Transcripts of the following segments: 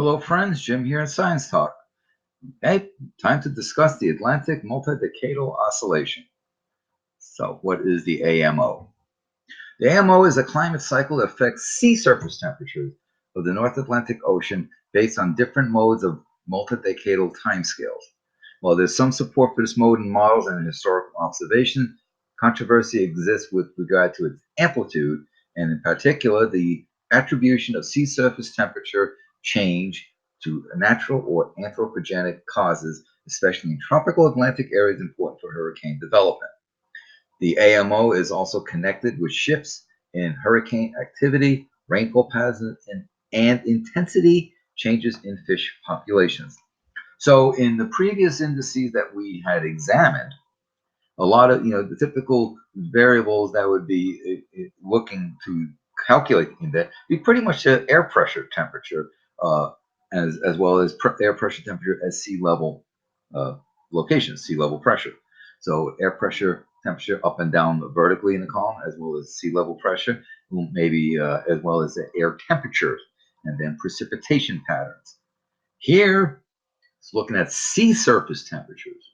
Hello friends, Jim here in Science Talk. Hey, time to discuss the Atlantic Multidecadal Oscillation. So what is the AMO? The AMO is a climate cycle that affects sea surface temperatures of the North Atlantic Ocean based on different modes of multidecadal timescales. While there's some support for this mode in models and in historical observation, controversy exists with regard to its amplitude and in particular the attribution of sea surface temperature change to natural or anthropogenic causes, especially in tropical Atlantic areas important for hurricane development. The AMO is also connected with shifts in hurricane activity, rainfall patterns, and intensity changes in fish populations. So in the previous indices that we had examined, a lot of the typical variables that would be looking to calculate that be pretty much the air pressure temperature, as well as air pressure temperature as sea level locations, sea level pressure. So air pressure temperature up and down vertically in the column, as well as sea level pressure, maybe as well as the air temperatures, and then precipitation patterns. Here, it's looking at sea surface temperatures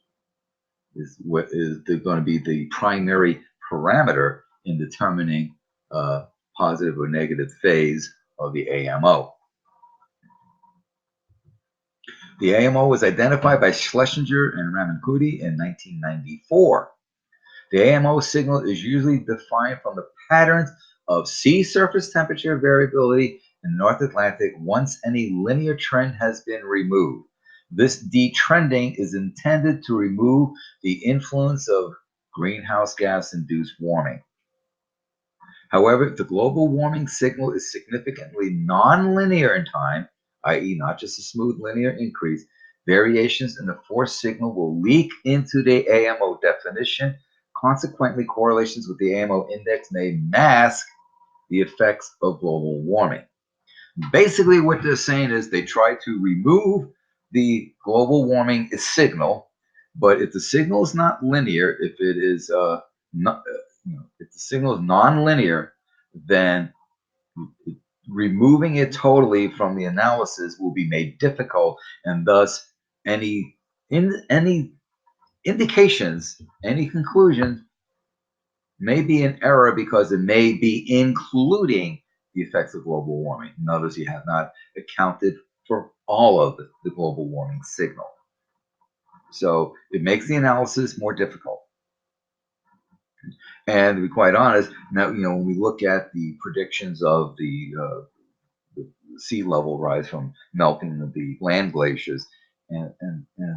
is what is going to be the primary parameter in determining positive or negative phase of the AMO. The AMO was identified by Schlesinger and Ramankuti in 1994. The AMO signal is usually defined from the patterns of sea surface temperature variability in the North Atlantic once any linear trend has been removed. This detrending is intended to remove the influence of greenhouse gas-induced warming. However, if the global warming signal is significantly nonlinear in time, i.e. not just a smooth linear increase, variations in the force signal will leak into the AMO definition. Consequently, correlations with the AMO index may mask the effects of global warming. Basically, what they're saying is they try to remove the global warming signal, but if the signal is not linear, if it is if the signal is non-linear, then removing it totally from the analysis will be made difficult, and thus any indications, any conclusions may be in error because it may be including the effects of global warming. In other words, you have not accounted for all of the global warming signal. So it makes the analysis more difficult. And to be quite honest, now when we look at the predictions of the sea level rise from melting of the land glaciers and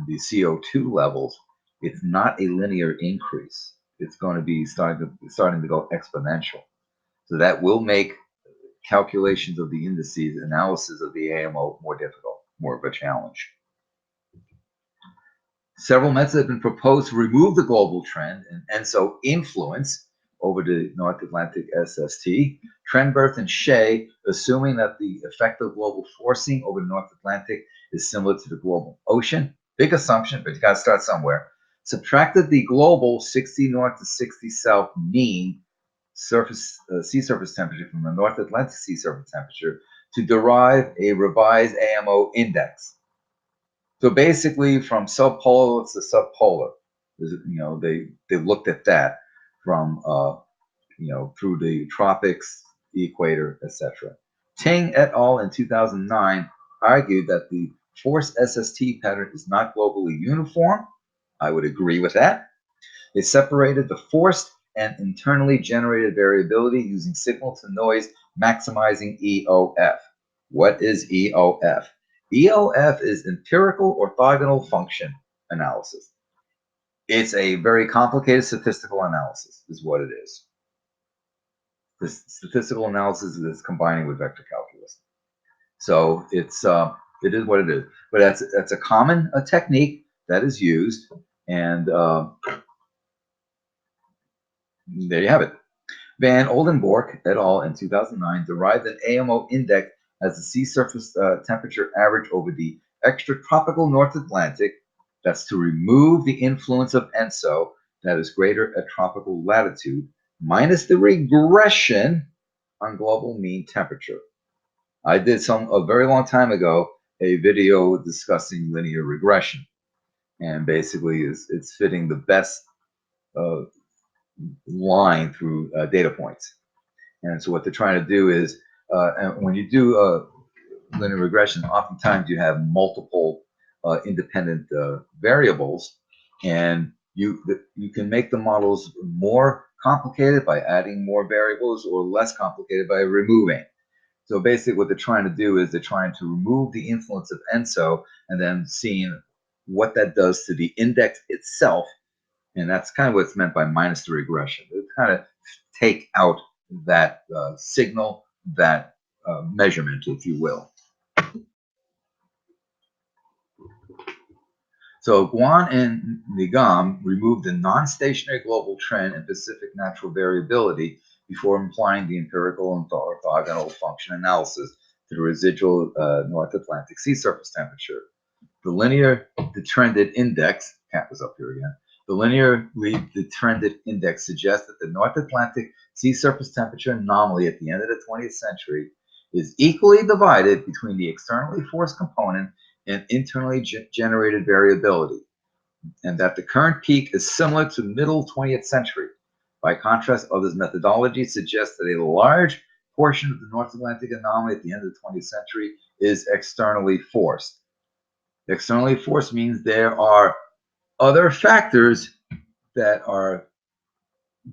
the CO2 levels, it's not a linear increase. It's going to be starting to go exponential. So that will make calculations of the indices, analysis of the AMO more difficult, more of a challenge. Several methods have been proposed to remove the global trend and so influence over the North Atlantic SST. Trenberth and Shea, assuming that the effect of global forcing over the North Atlantic is similar to the global ocean. Big assumption, but you got to start somewhere. Subtracted the global 60 north to 60 south mean sea surface temperature from the North Atlantic sea surface temperature to derive a revised AMO index. So basically, from subpolar to subpolar, they looked at that from through the tropics, the equator, etc. Ting et al. In 2009 argued that the forced SST pattern is not globally uniform. I would agree with that. They separated the forced and internally generated variability using signal to noise maximizing EOF. What is EOF? EOF is empirical orthogonal function analysis. It's a very complicated statistical analysis, is what it is. The statistical analysis is combining with vector calculus. So it is what it is. But that's a common technique that is used, and there you have it. Van Oldenborg et al. In 2009 derived an AMO index as the sea surface temperature average over the extratropical North Atlantic. That's to remove the influence of ENSO, that is greater at tropical latitude, minus the regression on global mean temperature. I did some a very long time ago a video discussing linear regression, and basically it's fitting the best uh, line through data points. And so what they're trying to do is, and when you do linear regression, oftentimes you have multiple independent variables, and you can make the models more complicated by adding more variables, or less complicated by removing. So basically, what they're trying to do is they're trying to remove the influence of ENSO, and then seeing what that does to the index itself. And that's kind of what's meant by minus the regression. They kind of take out that signal, that measurement, if you will. So Guan and Nigam removed the non-stationary global trend and Pacific natural variability before applying the empirical and orthogonal function analysis to the residual North Atlantic sea surface temperature. The linear detrended index, cat was up here again, the linearly detrended index suggests that the North Atlantic sea surface temperature anomaly at the end of the 20th century is equally divided between the externally forced component and internally generated variability, and that the current peak is similar to middle 20th century. By contrast, others' methodologies suggest that a large portion of the North Atlantic anomaly at the end of the 20th century is externally forced. Externally forced means there are other factors that are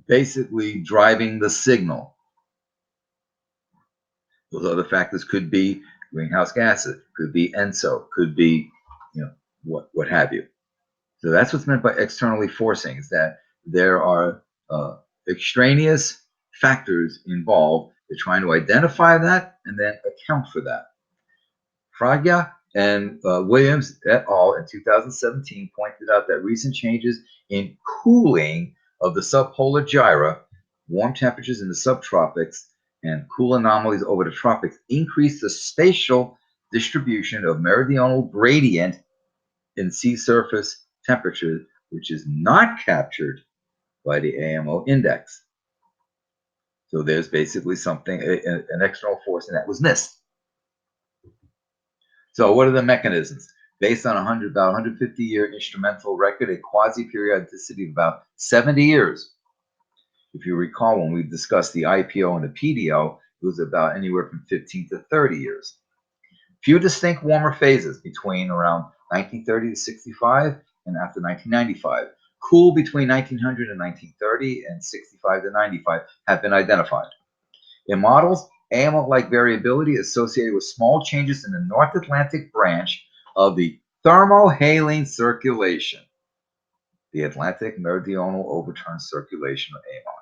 basically driving the signal. Those other factors could be greenhouse gases, could be ENSO, could be, what have you. So that's what's meant by externally forcing, is that there are extraneous factors involved. They're trying to identify that and then account for that. Fraglia and Williams et al. In 2017 pointed out that recent changes in cooling of the subpolar gyra, warm temperatures in the subtropics, and cool anomalies over the tropics increase the spatial distribution of meridional gradient in sea surface temperature, which is not captured by the AMO index. So there's basically something, an external force, and that was missed. So what are the mechanisms? Based on about 150-year instrumental record, a quasi-periodicity of about 70 years. If you recall, when we discussed the IPO and the PDO, it was about anywhere from 15 to 30 years. Few distinct warmer phases between around 1930 to 65 and after 1995. Cool between 1900 and 1930 and 65 to 95 have been identified. In models, AMO-like variability associated with small changes in the North Atlantic branch of the thermohaline circulation, the Atlantic Meridional Overturn Circulation, or AMO.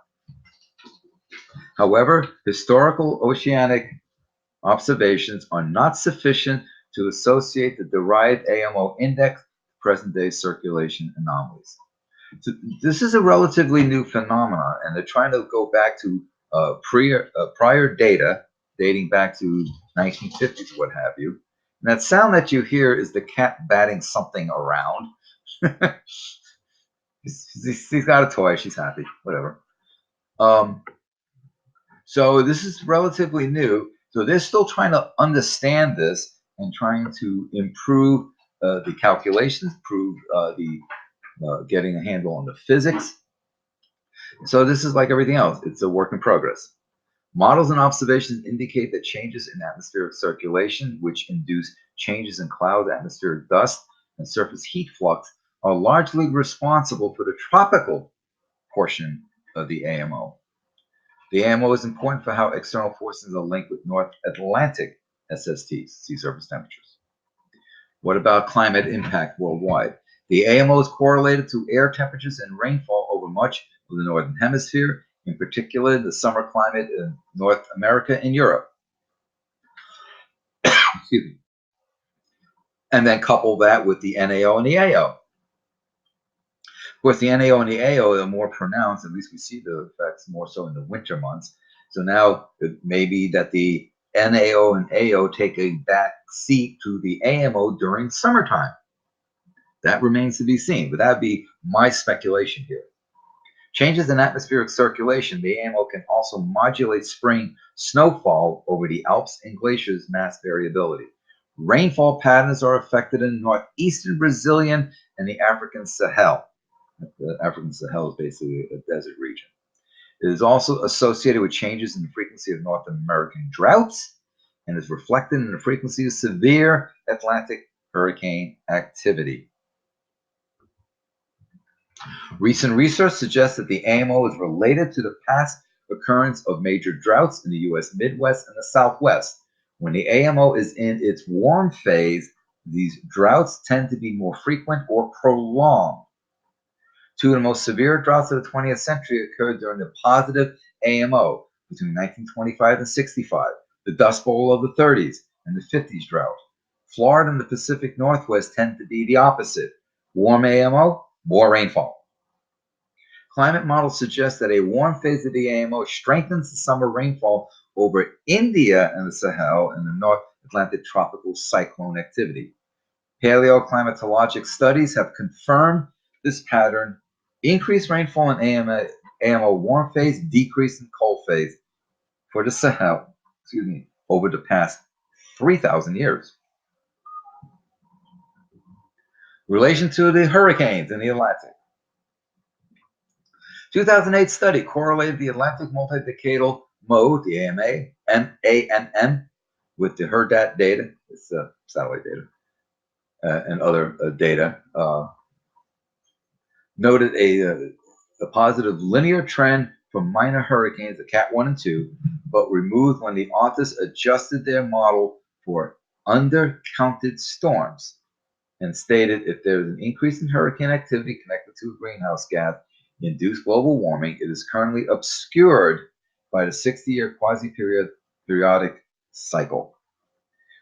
However, historical oceanic observations are not sufficient to associate the derived AMO index to present-day circulation anomalies. So this is a relatively new phenomenon, and they're trying to go back to prior data dating back to 1950s, what have you. And that sound that you hear is the cat batting something around. She's got a toy. She's happy. Whatever. So this is relatively new. So they're still trying to understand this and trying to improve the calculations, improve getting a handle on the physics. So this is like everything else. It's a work in progress. Models and observations indicate that changes in atmospheric circulation, which induce changes in cloud, atmospheric dust, and surface heat flux, are largely responsible for the tropical portion of the AMO. The AMO is important for how external forces are linked with North Atlantic SSTs, sea surface temperatures. What about climate impact worldwide? The AMO is correlated to air temperatures and rainfall over much of the Northern Hemisphere, in particular the summer climate in North America and Europe. Excuse me. And then couple that with the NAO and the AO. Of course, the NAO and the AO are more pronounced. At least we see the effects more so in the winter months. So now it may be that the NAO and AO take a back seat to the AMO during summertime. That remains to be seen, but that would be my speculation here. Changes in atmospheric circulation, the AMO can also modulate spring snowfall over the Alps and glaciers mass variability. Rainfall patterns are affected in northeastern Brazilian and the African Sahel. The African Sahel is basically a desert region. It is also associated with changes in the frequency of North American droughts and is reflected in the frequency of severe Atlantic hurricane activity. Recent research suggests that the AMO is related to the past occurrence of major droughts in the U.S. Midwest and the Southwest. When the AMO is in its warm phase, these droughts tend to be more frequent or prolonged. Two of the most severe droughts of the 20th century occurred during the positive AMO between 1925 and 65, the Dust Bowl of the 30s, and the 50s drought. Florida and the Pacific Northwest tend to be the opposite. Warm AMO, more rainfall. Climate models suggest that a warm phase of the AMO strengthens the summer rainfall over India and the Sahel and the North Atlantic tropical cyclone activity. Paleoclimatologic studies have confirmed this pattern. Increased rainfall in AMO warm phase, decrease in cold phase for the Sahel, over the past 3,000 years. Relation to the hurricanes in the Atlantic. 2008 study correlated the Atlantic multidecadal mode, the AMM, with the HERDAT data, it's satellite data, and other data. Noted a positive linear trend for minor hurricanes, the Cat 1 and 2, but removed when the authors adjusted their model for undercounted storms and stated if there is an increase in hurricane activity connected to a greenhouse gas induced global warming, it is currently obscured by the 60-year quasi-periodic cycle.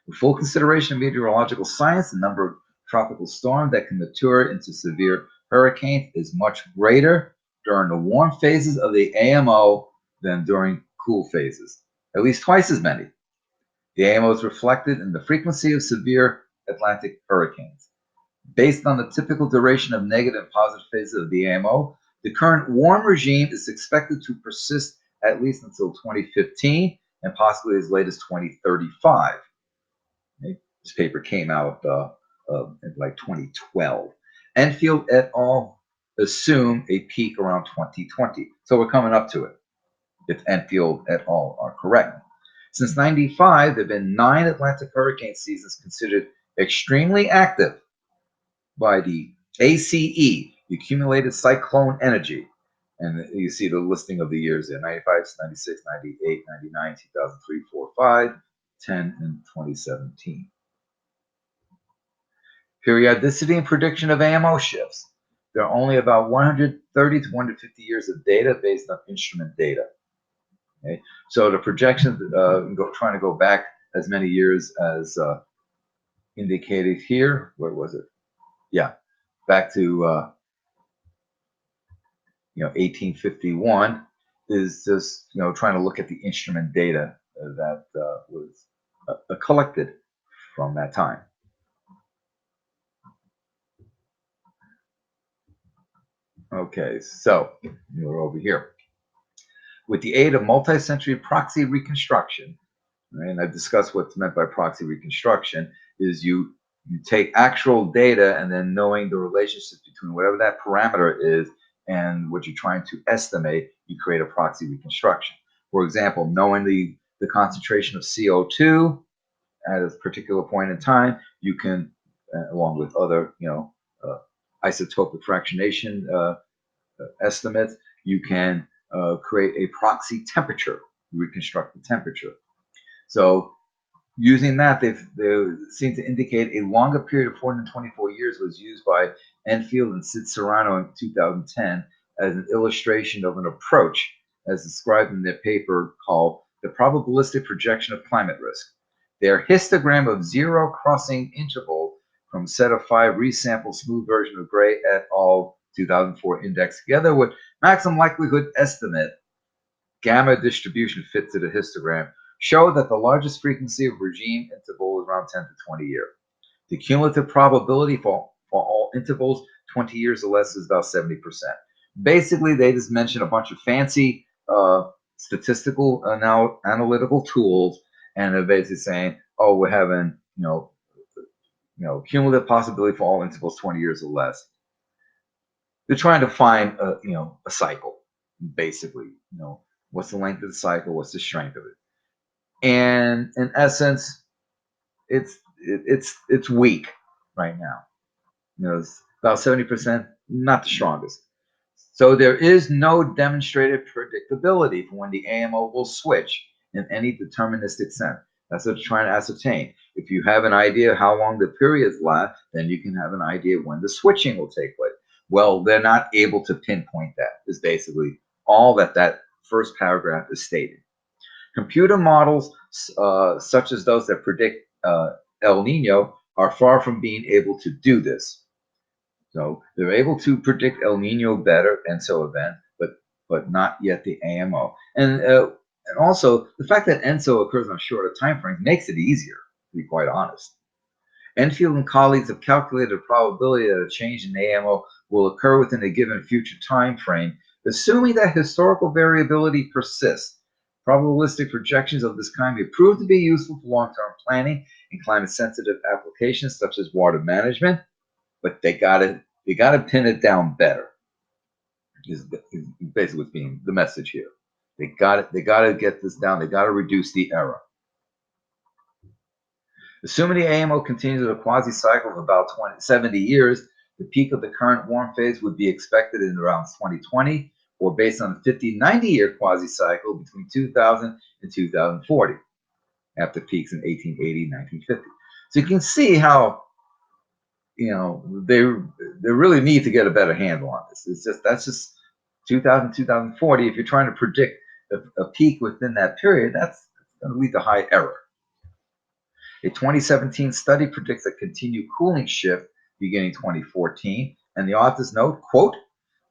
With full consideration of meteorological science, the number of tropical storms that can mature into severe hurricanes is much greater during the warm phases of the AMO than during cool phases, at least twice as many. The AMO is reflected in the frequency of severe Atlantic hurricanes. Based on the typical duration of negative and positive phases of the AMO, the current warm regime is expected to persist at least until 2015 and possibly as late as 2035. Okay? This paper came out in like 2012. Enfield et al. Assume a peak around 2020. So we're coming up to it, if Enfield et al. Are correct. Since 95, there have been 9 Atlantic hurricane seasons considered extremely active by the ACE, the Accumulated Cyclone Energy. And you see the listing of the years there, 95, 96, 98, 99, 2003, 4, 5, 10, and 2017. Periodicity and prediction of AMO shifts. There are only about 130 to 150 years of data based on instrument data. Okay? So the projections, trying to go back as many years as indicated here. Where was it? Yeah, back to 1851 is just trying to look at the instrument data that was collected from that time. Okay, so we're over here. With the aid of multi-century proxy reconstruction, right, and I've discussed what's meant by proxy reconstruction, is you take actual data and then knowing the relationship between whatever that parameter is and what you're trying to estimate, you create a proxy reconstruction. For example, knowing the concentration of CO2 at a particular point in time, you can, along with other, isotopic fractionation estimates, you can create a proxy temperature, reconstruct the temperature. So using that, they seem to indicate a longer period of 424 years was used by Enfield and Sid Serrano in 2010 as an illustration of an approach as described in their paper called The Probabilistic Projection of Climate Risk. Their histogram of zero crossing interval from set of 5 resampled smooth version of Gray et al. 2004 index together with maximum likelihood estimate gamma distribution fit to the histogram show that the largest frequency of regime interval is around 10 to 20 years. The cumulative probability for all intervals 20 years or less is about 70%. Basically, they just mention a bunch of fancy statistical analytical tools, and they're basically saying, oh, we're having cumulative possibility for all intervals 20 years or less. They're trying to find a cycle, basically. What's the length of the cycle? What's the strength of it? And in essence, it's weak right now. It's about 70%, not the strongest. So there is no demonstrated predictability for when the AMO will switch in any deterministic sense. That's what they're trying to ascertain. If you have an idea how long the periods last, then you can have an idea when the switching will take place. Well, they're not able to pinpoint that, is basically all that first paragraph is stating. Computer models, such as those that predict El Nino, are far from being able to do this. So they're able to predict El Nino better, ENSO event, but not yet the AMO. And also, the fact that ENSO occurs on shorter time frames makes it easier, to be quite honest. Enfield and colleagues have calculated the probability that a change in AMO will occur within a given future time frame, assuming that historical variability persists. Probabilistic projections of this kind may prove to be useful for long-term planning in climate-sensitive applications such as water management, but they gotta pin it down better. Is basically what's being the message here. They gotta get this down. They gotta reduce the error. Assuming the AMO continues a quasi-cycle of about 70 years, the peak of the current warm phase would be expected in around 2020, or based on a 50-90-year quasi-cycle between 2000 and 2040, after peaks in 1880 and 1950. So you can see how they really need to get a better handle on this. That's just 2000, 2040. If you're trying to predict a peak within that period, that's going to lead to high error. A 2017 study predicts a continued cooling shift beginning 2014, and the authors note, quote,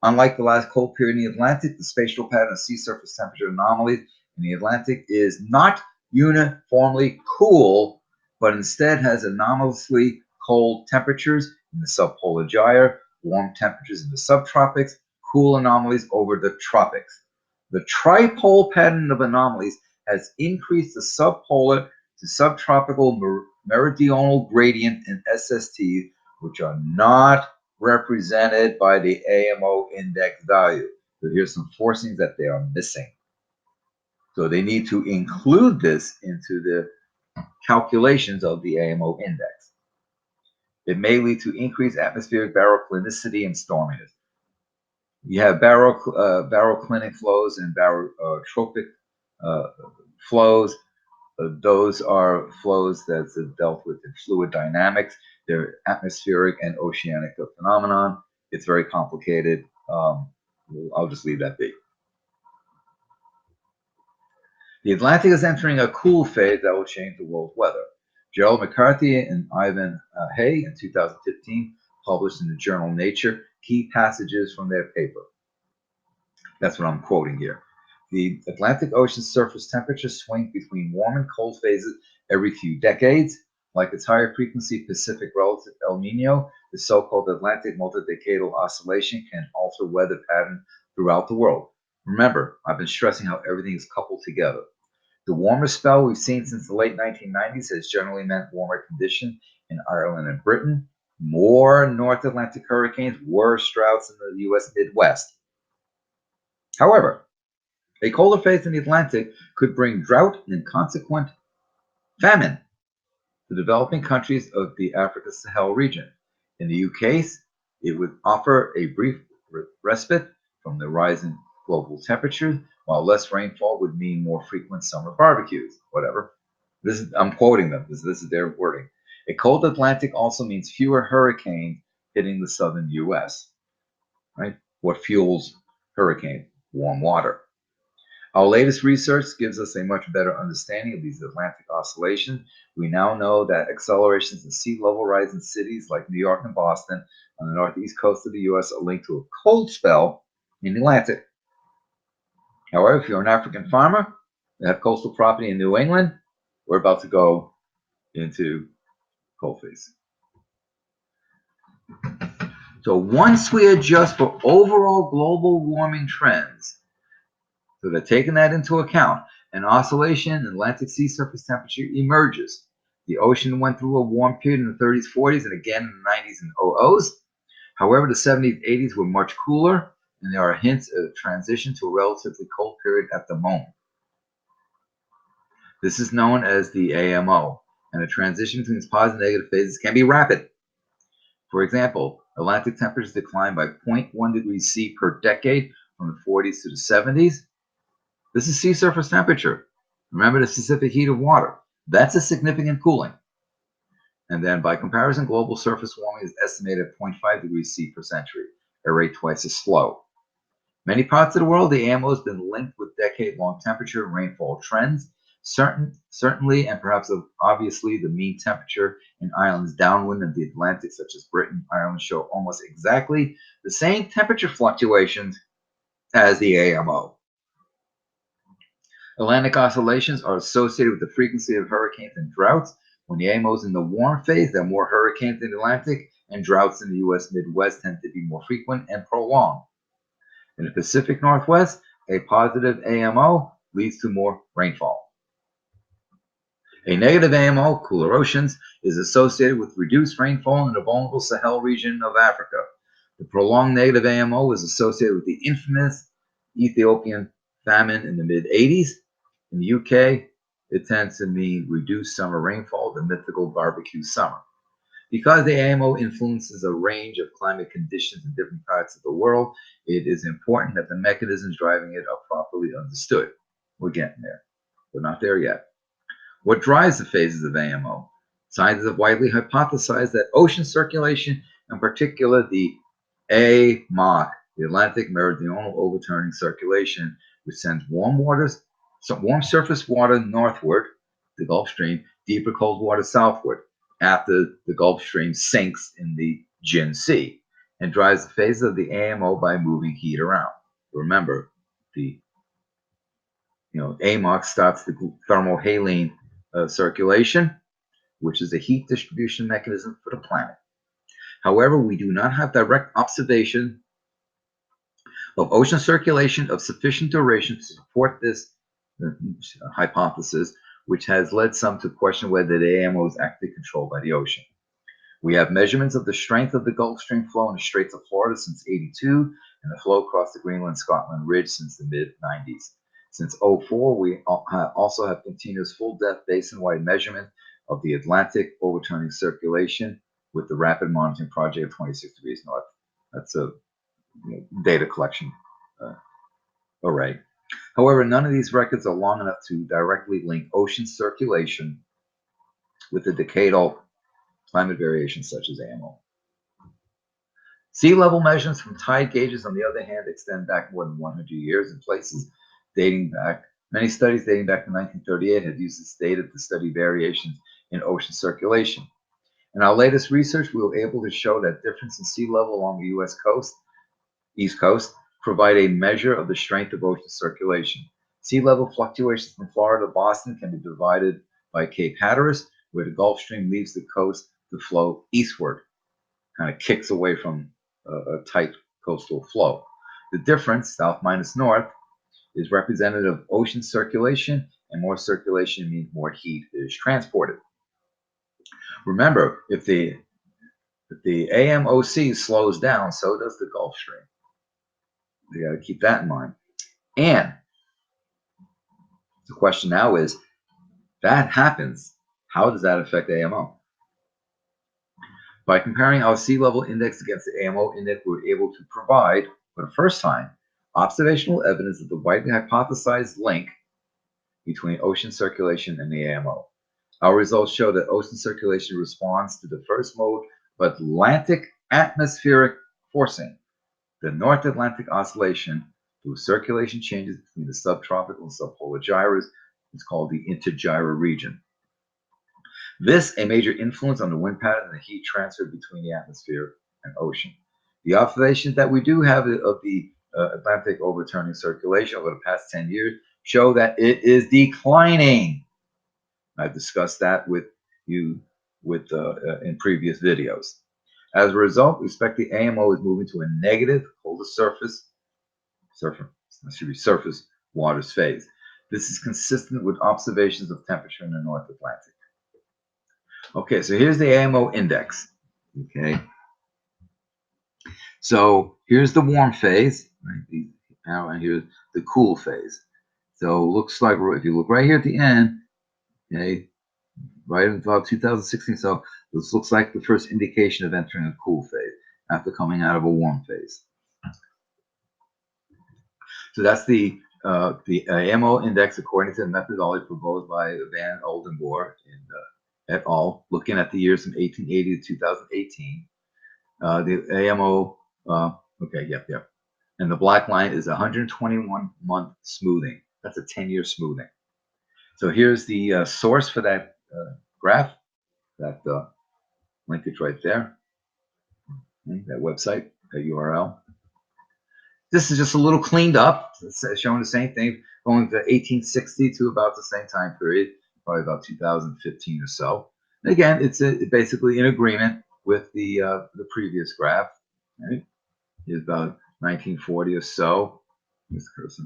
unlike the last cold period in the Atlantic, the spatial pattern of sea surface temperature anomalies in the Atlantic is not uniformly cool, but instead has anomalously cold temperatures in the subpolar gyre, warm temperatures in the subtropics, cool anomalies over the tropics. The tripole pattern of anomalies has increased the subpolar to subtropical meridional gradient in SSTs, which are not represented by the AMO index value. So here's some forcings that they are missing. So they need to include this into the calculations of the AMO index. It may lead to increased atmospheric baroclinicity and storminess. You have baroclinic flows and barotropic flows. Those are flows that's dealt with in fluid dynamics. They're atmospheric and oceanic phenomenon. It's very complicated. I'll just leave that be. The Atlantic is entering a cool phase that will change the world's weather. Gerald McCarthy and Ivan Hay in 2015 published in the journal Nature key passages from their paper. That's what I'm quoting here. The Atlantic Ocean surface temperature swings between warm and cold phases every few decades. Like its higher frequency Pacific relative El Nino, the so-called Atlantic Multidecadal Oscillation can alter weather patterns throughout the world. Remember, I've been stressing how everything is coupled together. The warmer spell we've seen since the late 1990s has generally meant warmer conditions in Ireland and Britain, more North Atlantic hurricanes, worse droughts in the U.S. Midwest. However, a colder phase in the Atlantic could bring drought and consequent famine to developing countries of the Africa Sahel region. In the UK, it would offer a brief respite from the rising global temperatures, while less rainfall would mean more frequent summer barbecues. Whatever. I'm quoting them. This is their wording. A cold Atlantic also means fewer hurricanes hitting the southern U.S. Right? What fuels hurricanes? Warm water. Our latest research gives us a much better understanding of these Atlantic oscillations. We now know that accelerations in sea level rise in cities like New York and Boston on the northeast coast of the U.S. are linked to a cold spell in the Atlantic. However, if you're an African farmer that have coastal property in New England, we're about to go into cold phase. So once we adjust for overall global warming trends, so they're taking that into account, an oscillation in Atlantic sea surface temperature emerges. The ocean went through a warm period in the 30s, 40s, and again in the 90s and 00s. However, the 70s, 80s were much cooler, and there are hints of a transition to a relatively cold period at the moment. This is known as the AMO, and the transition between its positive and negative phases can be rapid. For example, Atlantic temperatures declined by 0.1 degrees C per decade from the 40s to the 70s. This is sea surface temperature. Remember the specific heat of water. That's a significant cooling. And then by comparison, global surface warming is estimated at 0.5 degrees C per century, a rate twice as slow. Many parts of the world, the AMO has been linked with decade-long temperature and rainfall trends. Certainly, and perhaps obviously, the mean temperature in islands downwind of the Atlantic, such as Britain, Ireland, show almost exactly the same temperature fluctuations as the AMO. Atlantic oscillations are associated with the frequency of hurricanes and droughts. When the AMO is in the warm phase, there are more hurricanes in the Atlantic, and droughts in the U.S. Midwest tend to be more frequent and prolonged. In the Pacific Northwest, a positive AMO leads to more rainfall. A negative AMO, cooler oceans, is associated with reduced rainfall in the vulnerable Sahel region of Africa. The prolonged negative AMO is associated with the infamous Ethiopian famine in the mid-80s. In the UK, it tends to mean reduced summer rainfall, the mythical barbecue summer. Because the AMO influences a range of climate conditions in different parts of the world, it is important that the mechanisms driving it are properly understood. We're getting there. We're not there yet. What drives the phases of AMO? Scientists have widely hypothesized that ocean circulation, in particular the AMOC, the Atlantic Meridional Overturning Circulation, which sends warm surface water northward, the Gulf Stream, deeper cold water southward, after the Gulf Stream sinks in the Jin Sea, and drives the phases of the AMO by moving heat around. Remember, the AMOC starts the thermohaline circulation, which is a heat distribution mechanism for the planet. However, we do not have direct observation of ocean circulation of sufficient duration to support this hypothesis, which has led some to question whether the AMO is actually controlled by the ocean. We have measurements of the strength of the Gulf Stream flow in the Straits of Florida since '82 and the flow across the Greenland-Scotland Ridge since the mid-'90s. Since '04, we also have continuous full-depth basin-wide measurement of the Atlantic overturning circulation with the Rapid Monitoring Project at 26 degrees north. That's a data collection array. However, none of these records are long enough to directly link ocean circulation with the decadal climate variations such as AMO. Sea level measurements from tide gauges, on the other hand, extend back more than 100 years in places dating back. Many studies dating back to 1938 have used this data to study variations in ocean circulation. In our latest research, we were able to show that difference in sea level along the U.S. coast, East Coast, provide a measure of the strength of ocean circulation. Sea level fluctuations from Florida to Boston can be divided by Cape Hatteras, where the Gulf Stream leaves the coast to flow eastward, kind of kicks away from a tight coastal flow. The difference, south minus north, is representative of ocean circulation, and more circulation means more heat is transported. Remember, if the AMOC slows down, so does the Gulf Stream. You got to keep that in mind. And the question now is, that happens, how does that affect AMO? By comparing our sea level index against the AMO index, we were able to provide, for the first time, observational evidence of the widely hypothesized link between ocean circulation and the AMO. Our results show that ocean circulation responds to the first mode of Atlantic atmospheric forcing, the North Atlantic Oscillation, through circulation changes between the subtropical and subpolar gyres. It's called the intergyra region. This, a major influence on the wind pattern and the heat transfer between the atmosphere and ocean. The observations that we do have of the Atlantic overturning circulation over the past 10 years show that it is declining. I've discussed that with you in previous videos. As a result, we expect the AMO is moving to a negative colder surface waters phase. This is consistent with observations of temperature in the North Atlantic. Okay, so here's the AMO index. Okay, so here's the warm phase, right? Now, and here's the cool phase. So it looks like if you look right here at the end, okay, right about 2016. So this looks like the first indication of entering a cool phase after coming out of a warm phase. So that's the AMO index according to the methodology proposed by Van Oldenboer and et al. Looking at the years from 1880 to 2018. The AMO, okay, yep. And the black line is 121-month smoothing. That's a 10-year smoothing. So here's the source for that graph. That link is right there. Okay, that website, that URL. This is just a little cleaned up. It's showing the same thing, going to 1860 to about the same time period, probably about 2015 or so. And again, it's basically in agreement with the previous graph. Right? It's about 1940 or so. This cursor,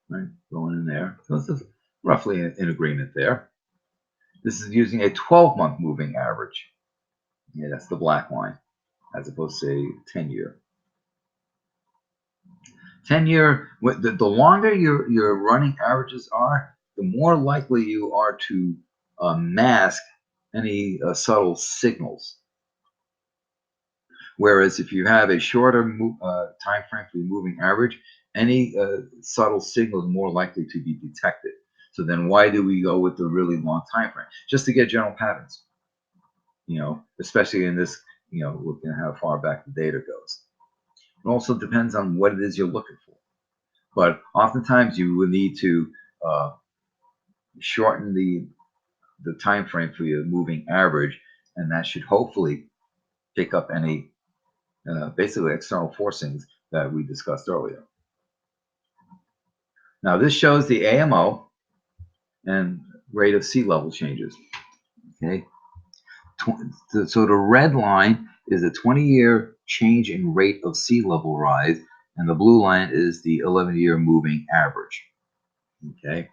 right, going in there. So this is roughly in agreement there. This is using a 12-month moving average. Yeah, that's the black line, as opposed to a 10-year. 10-year, the longer your running averages are, the more likely you are to mask any subtle signals. Whereas if you have a shorter time frame for your moving average, any subtle signal is more likely to be detected. So then why do we go with the really long time frame? Just to get general patterns, especially in this, looking at how far back the data goes. It also depends on what it is you're looking for. But oftentimes you will need to shorten the time frame for your moving average, and that should hopefully pick up any basically external forcings that we discussed earlier. Now this shows the AMO and rate of sea level changes. Okay, so the red line is a 20-year change in rate of sea level rise, and the blue line is the 11-year moving average. Okay.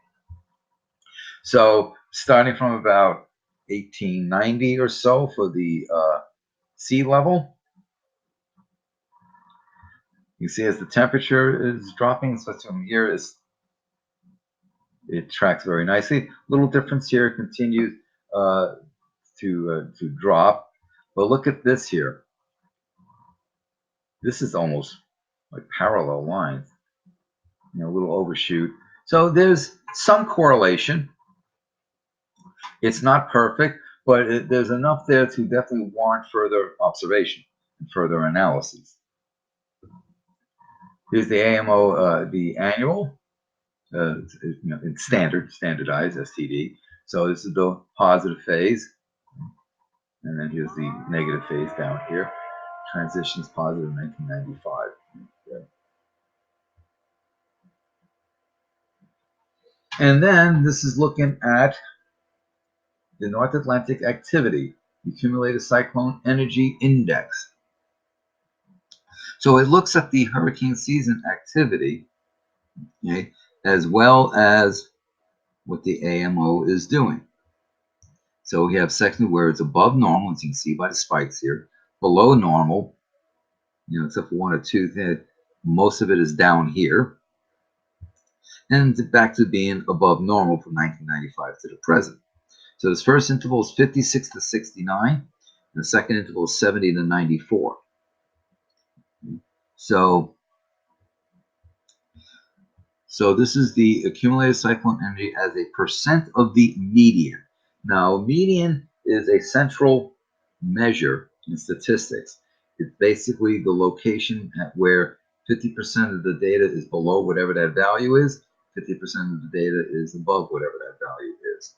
So starting from about 1890 or so for the sea level, you see as the temperature is dropping, so from here it tracks very nicely. Little difference here, continues to drop, but look at this here. This is almost like parallel lines, a little overshoot. So there's some correlation. It's not perfect, but there's enough there to definitely warrant further observation and further analysis. Here's the AMO, the annual, it's standardized STD. So this is the positive phase, and then here's the negative phase down here. Transitions positive in 1995. Okay. And then this is looking at the North Atlantic activity, the accumulated cyclone energy index. So it looks at the hurricane season activity, okay, as well as what the AMO is doing. So we have sections where it's above normal, as you can see by the spikes here, below normal, except for one or two, most of it is down here, and back to being above normal from 1995 to the present. So this first interval is 56 to 69, and the second interval is 70 to 94. So this is the accumulated cyclone energy as a percent of the median. Now, median is a central measure in statistics. It's basically the location at where 50% of the data is below whatever that value is, 50% of the data is above whatever that value is.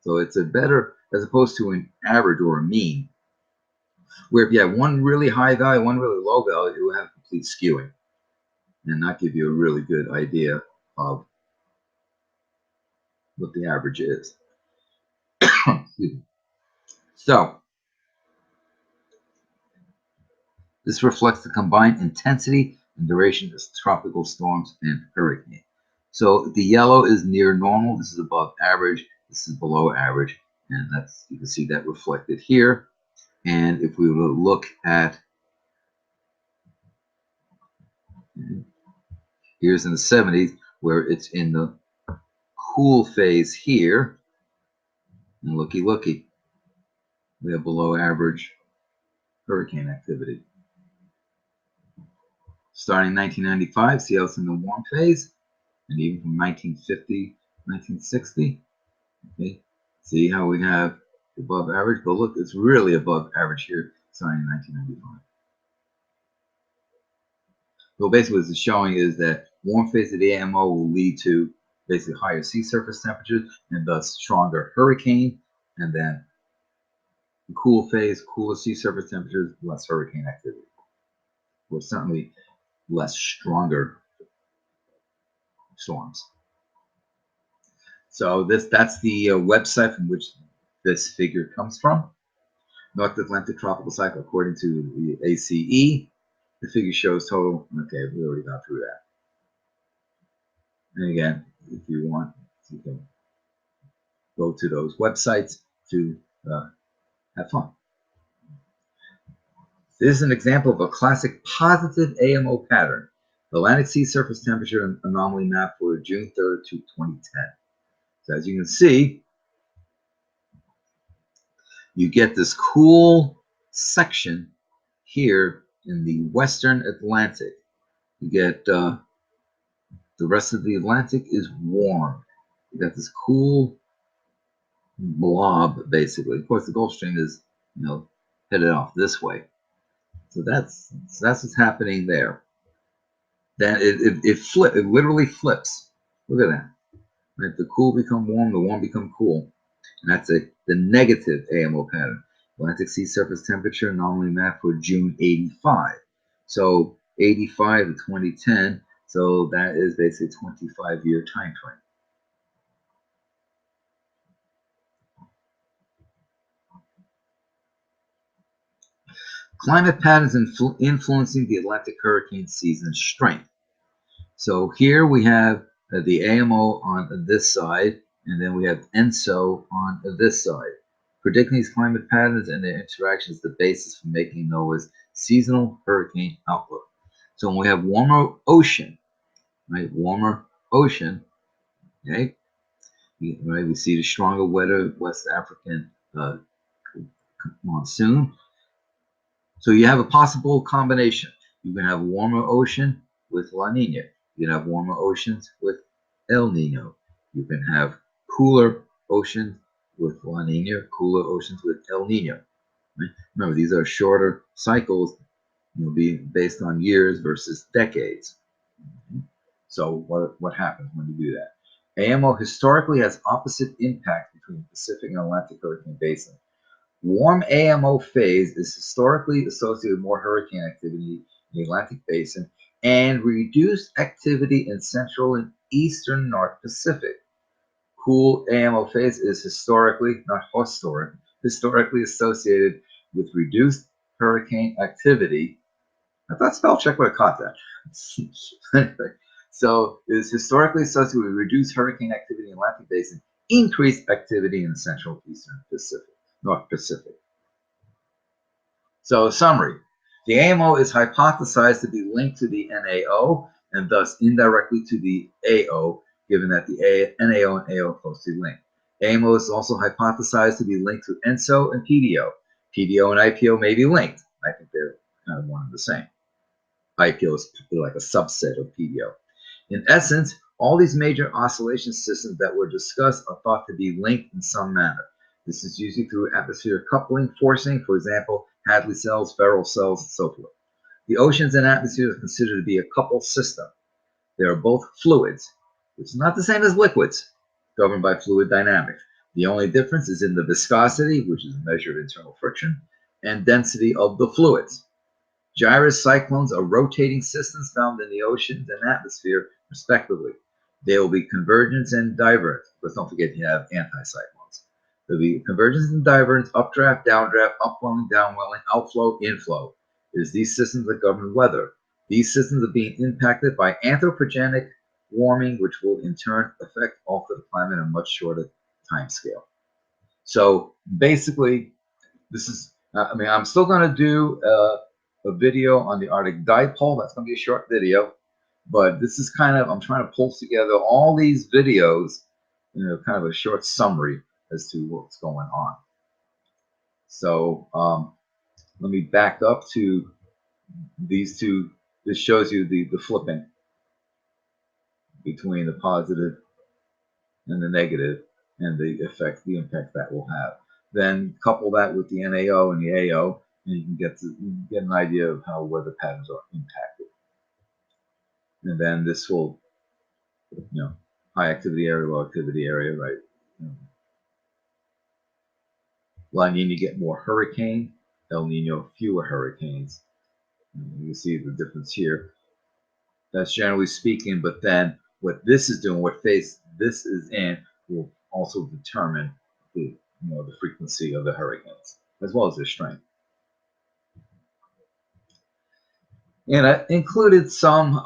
So it's a better, as opposed to an average or a mean, where if you have one really high value, one really low value, it will have complete skewing and not give you a really good idea of what the average is. So this reflects the combined intensity and duration of tropical storms and hurricanes. So the yellow is near normal. This is above average. This is below average. And that's, you can see that reflected here. And if we were to look at, here's in the 70s, where it's in the cool phase here, and looky, we have below average hurricane activity. Starting in 1995, see how it's in the warm phase, and even from 1950, 1960, okay, see how we have above average, but look, it's really above average here, starting in 1995. So basically what it's showing is that warm phase of the AMO will lead to basically higher sea surface temperatures and thus stronger hurricane, and then the cool phase, cooler sea surface temperatures, less hurricane activity. Well, certainly less stronger storms. So that's the website from which this figure comes from. North Atlantic Tropical Cycle according to the ACE. The figure shows total. Okay, we already got through that. And again, if you want, you can go to those websites to have fun. This is an example of a classic positive AMO pattern. The Atlantic sea surface temperature anomaly map for June 3rd to 2010. So as you can see, you get this cool section here in the Western Atlantic. You get the rest of the Atlantic is warm. You got this cool blob, basically. Of course, the Gulf Stream is, headed off this way. So that's what's happening there. Then it literally flips. Look at that. Right? The cool become warm, the warm become cool. And that's the negative AMO pattern. Atlantic sea surface temperature normally mapped for June 85. So 85 to 2010. So that is basically a 25-year time frame. Climate patterns influencing the Atlantic hurricane season strength. So here we have the AMO on this side, and then we have ENSO on this side. Predicting these climate patterns and their interactions is the basis for making NOAA's seasonal hurricane outlook. So when we have warmer ocean, right, warmer ocean, okay, right, we see the stronger, wetter West African monsoon. So you have a possible combination. You can have warmer ocean with La Nina. You can have warmer oceans with El Nino. You can have cooler oceans with La Nina, cooler oceans with El Nino. Right? Remember, these are shorter cycles, be based on years versus decades. So what happens when you do that? AMO historically has opposite impact between the Pacific and Atlantic hurricane basin. Warm AMO phase is historically associated with more hurricane activity in the Atlantic basin and reduced activity in central and eastern North Pacific. Cool AMO phase is historically associated with reduced hurricane activity. I thought spell check would have caught that. Anyway, so it is historically associated with reduced hurricane activity in the Atlantic basin, increased activity in the central eastern Pacific, North Pacific. So summary, the AMO is hypothesized to be linked to the NAO and thus indirectly to the AO, given that the NAO and AO are closely linked. AMO is also hypothesized to be linked to ENSO and PDO. PDO and IPO may be linked. I think they're kind of one and the same. IPO is like a subset of PDO. In essence, all these major oscillation systems that were discussed are thought to be linked in some manner. This is usually through atmospheric coupling, forcing, for example, Hadley cells, Ferrel cells, and so forth. The oceans and atmosphere are considered to be a coupled system. They are both fluids, which is not the same as liquids, governed by fluid dynamics. The only difference is in the viscosity, which is measured internal friction, and density of the fluids. Gyrus cyclones are rotating systems found in the oceans and atmosphere, respectively. They will be convergence and divergence, but don't forget you have anticyclones. There will be convergence and divergence, updraft, downdraft, upwelling, downwelling, outflow, inflow. It is these systems that govern weather. These systems are being impacted by anthropogenic warming, which will in turn affect altered climate on a much shorter time scale. So basically, this is, I mean, I'm still going to do a video on the Arctic dipole. That's going to be a short video. But this is kind of, I'm trying to pull together all these videos, kind of a short summary as to what's going on. So let me back up to these two. This shows you the flipping between the positive and the negative and the impact that will have. Then couple that with the NAO and the AO, and you can get an idea of how weather patterns are impacted. And then this will, high activity area, low activity area, right? La Nina get more hurricane, El Nino fewer hurricanes. You can see the difference here. That's generally speaking, but then what this is doing, what phase this is in, will also determine the frequency of the hurricanes as well as their strength. And I included some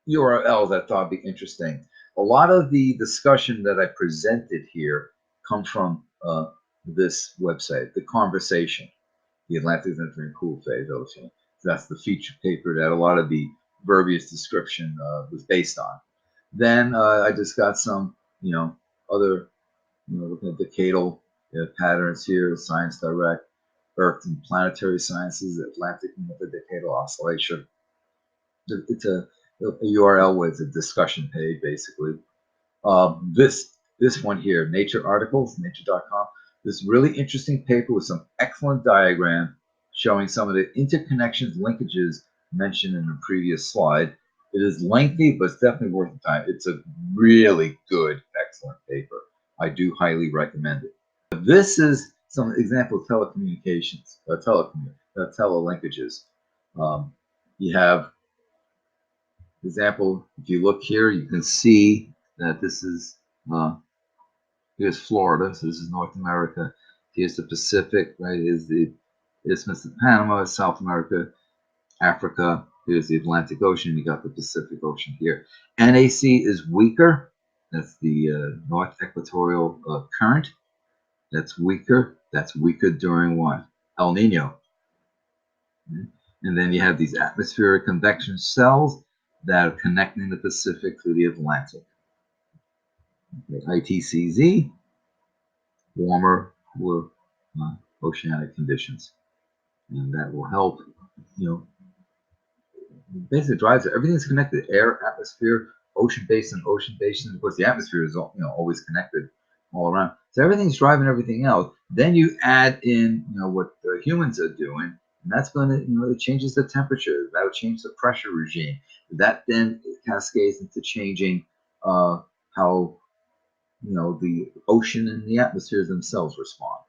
URLs I thought would be interesting. A lot of the discussion that I presented here comes from this website, The Conversation, the Atlantic is entering cool phase ocean. So that's the feature paper that a lot of the verbiage description was based on. Then I just got some, other, looking at decadal patterns here, Science Direct, Earth and Planetary Sciences, Atlantic Multidecadal Oscillation. It's a URL with a discussion page, basically. This one here, Nature Articles, nature.com. This really interesting paper with some excellent diagram showing some of the interconnections, linkages mentioned in the previous slide. It is lengthy, but it's definitely worth the time. It's a really good, excellent paper. I do highly recommend it. This is some example of telecommunications, telelinkages. You have example, if you look here, you can see that this is, here's Florida, so this is North America. Here's the Pacific, right? Here's the Isthmus of Panama, South America, Africa. Here's the Atlantic Ocean. You got the Pacific Ocean here. NAC is weaker. That's the North Equatorial Current. That's weaker. That's weaker during what? El Nino. And then you have these atmospheric convection cells that are connecting the Pacific to the Atlantic. Okay, ITCZ, warmer oceanic conditions. And that will help, basically drives it. Everything's connected: air, atmosphere, ocean basin, ocean basin. Of course, the atmosphere is always connected all around. So everything's driving everything else. Then you add in what the humans are doing, and that's going to it changes the temperature. That will change the pressure regime. That then cascades into changing how the ocean and the atmospheres themselves respond.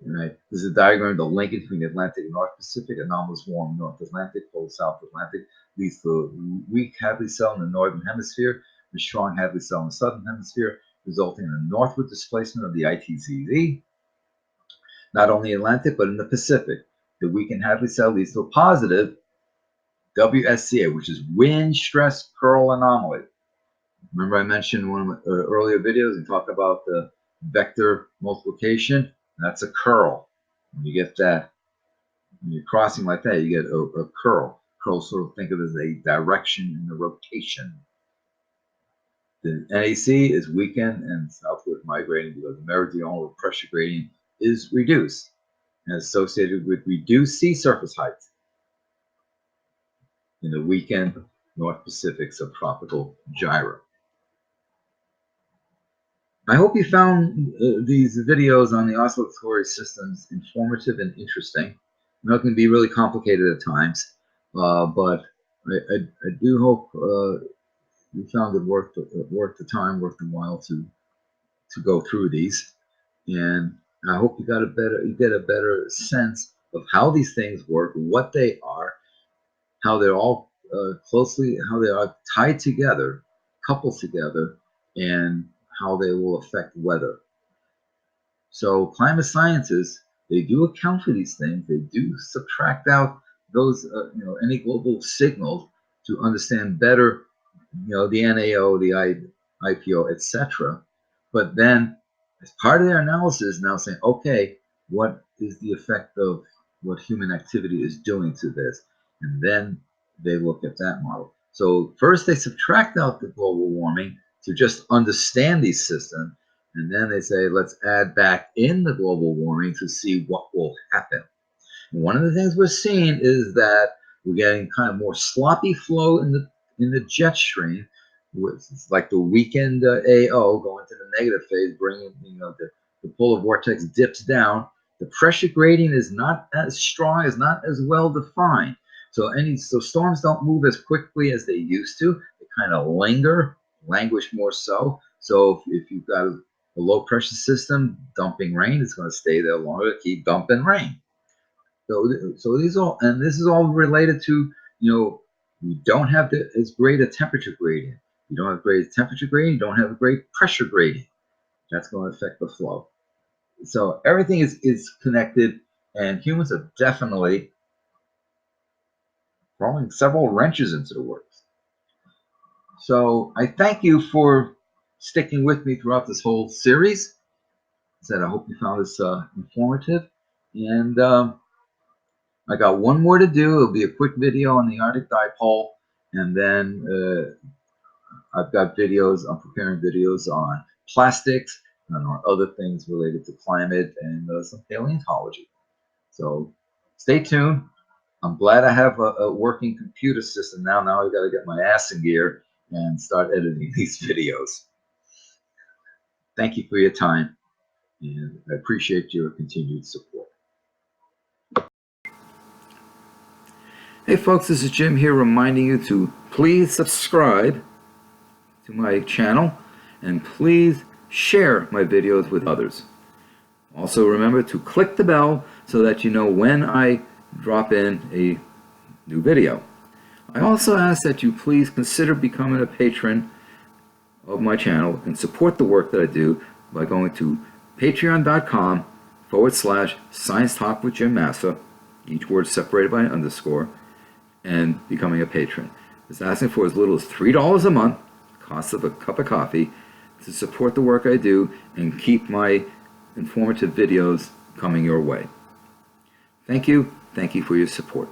Right. This is a diagram of the linkage between the Atlantic and North Pacific. Anomalous warm North Atlantic, cold South Atlantic leads to weak Hadley cell in the northern hemisphere, and strong Hadley cell in the southern hemisphere, resulting in a northward displacement of the ITCZ. Not only Atlantic, but in the Pacific. The weakened Hadley cell leads to a positive WSCA, which is wind stress curl anomaly. Remember I mentioned one of my earlier videos and talked about the vector multiplication? That's a curl. When you get that, when you're crossing like that, you get a curl. Curl, sort of think of it as a direction in the rotation. The NAC is weakened and southward migrating because the meridional pressure gradient is reduced and associated with reduced sea surface height in the weakened North Pacific subtropical gyre. I hope you found these videos on the oscillatory systems informative and interesting. I know it can be really complicated at times, but I do hope you found it worth the time, worth the while to go through these. And I hope you get a better sense of how these things work, what they are, how they're all how they are tied together, coupled together, and how they will affect weather. So climate scientists, they do account for these things. They do subtract out those, any global signals to understand better, the NAO, the IPO, etc. But then as part of their analysis, now saying, okay, what is the effect of what human activity is doing to this? And then they look at that model. So first they subtract out the global warming to just understand these systems, and then they say, let's add back in the global warming to see what will happen. And one of the things we're seeing is that we're getting kind of more sloppy flow in the jet stream. It's like the weakened AO going to the negative phase, bringing the polar vortex dips down. The pressure gradient is not as strong, is not as well defined. So storms don't move as quickly as they used to. They kind of languish more so. So if you've got a low pressure system dumping rain, it's going to stay there longer, keep dumping rain. So this is all related to, you don't have as great a temperature gradient. You don't have great temperature gradient, you don't have a great pressure gradient. That's going to affect the flow. So everything is connected, and humans are definitely throwing several wrenches into the works. So I thank you for sticking with me throughout this whole series. I hope you found this informative. And I got one more to do. It'll be a quick video on the Arctic dipole, and then I've got videos. I'm preparing videos on plastics and on other things related to climate and some paleontology. So stay tuned. I'm glad I have a working computer system now. Now I've got to get my ass in gear and start editing these videos. Thank you for your time, and I appreciate your continued support. Hey folks, this is Jim here reminding you to please subscribe to my channel and please share my videos with others. Also remember to click the bell so that you know when I drop in a new video. I also ask that you please consider becoming a patron of my channel and support the work that I do by going to patreon.com/Science Talk with Jim Massa, each word separated by an underscore, and becoming a patron. It's asking for as little as $3 a month, cost of a cup of coffee, to support the work I do and keep my informative videos coming your way. Thank you for your support.